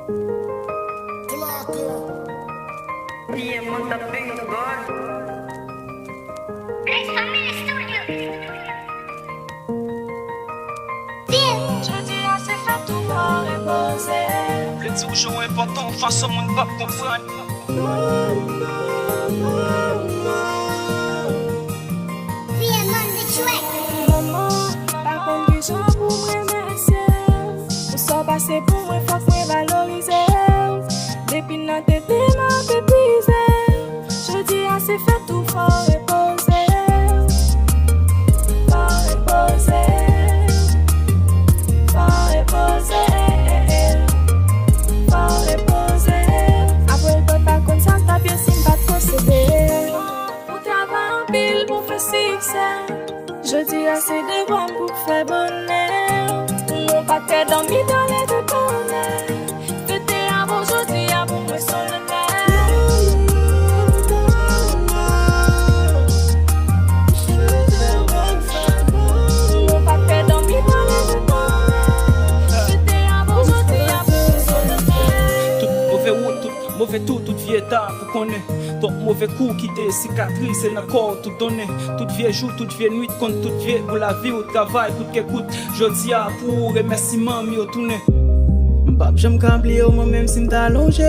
Le toujours important, face au monde pas comprendre. Maman, par contre, les gens pour me remercier. Pour ça, passer pour moi, faut que je valorise. Depuis notre été, m'a épuisé. Je dis assez fait tout, faut reposer. Faut reposer. Faut reposer. Faut reposer. Après le temps, comme ça, t'as bien si pas de concéder. Pour travailler en pile, pour faire succès. Je dis assez de bon pour faire bonheur. Mon paquet dormi dans les deux bonheurs. Fêter avant aujourd'hui, avant moi sur le mon paquet dormi dans les deux bonheurs. Fêter avant aujourd'hui, avant moi sur le Tout mauvais route, tout mauvais toute vieille état pour qu'on ait. Ton mauvais coup qui t'est cicatrice et encore tout donné. Toute vieille jour, toute vieille nuit, contre toute vieille pour la vie au travail, pour qu'écoute. Je dis à pour remerciement, mi au tourné. M'bap, j'aime oublier au moment même si m't'a allongé.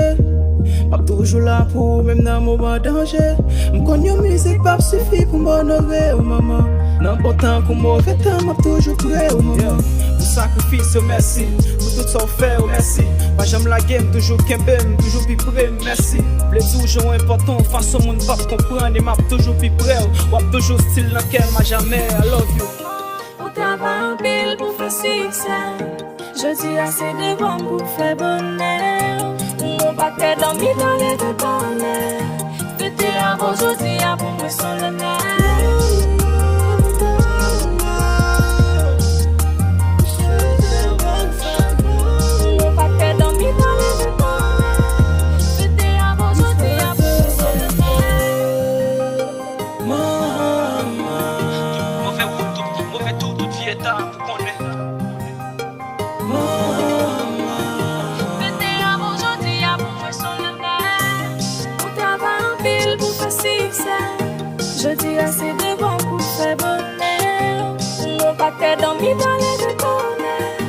M'bap toujours là pour même dans moment danger. M'connais musique, pas suffit pour m'honorer au maman. N'importe quand mauvais temps, m'bap toujours prêt au moment. Pour sacrifice, merci. Pour tout ça fait, merci. Pas j'aime la game, toujours kembem, toujours plus près, merci. Les toujours important, face au monde pas comprendre et m'a toujours plus près. Ou toujours style dans lequel m'a jamais, I love you. Pour travailler en pile, pour faire succès. Je dis assez de bon pour faire bonheur. Mon paquet dormi dans les deux bonheurs. Fêter avant aujourd'hui, avant moi sur le nerf. Je dis assez de bon pour faire bonheur. Mon paquet dormi dans les deux bonheurs.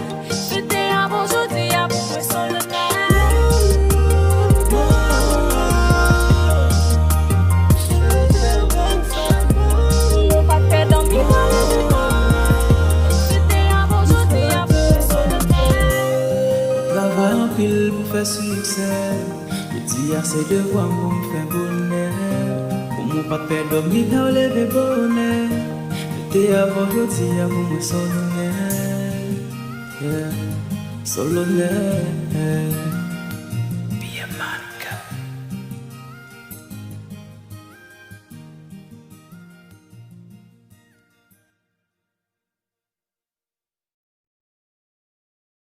Fêter avant aujourd'hui, avant moi sur le mon paquet dormi dans les deux bonheurs. Fêter avant aujourd'hui, avant moi sur le Travaille en pile pour faire succès. Je dis assez de bon pour me faire bonheur. Mon papa dormi dans les deux bonheurs. J'étais avant aujourd'hui, avant moi solennel. Yeah, solennel.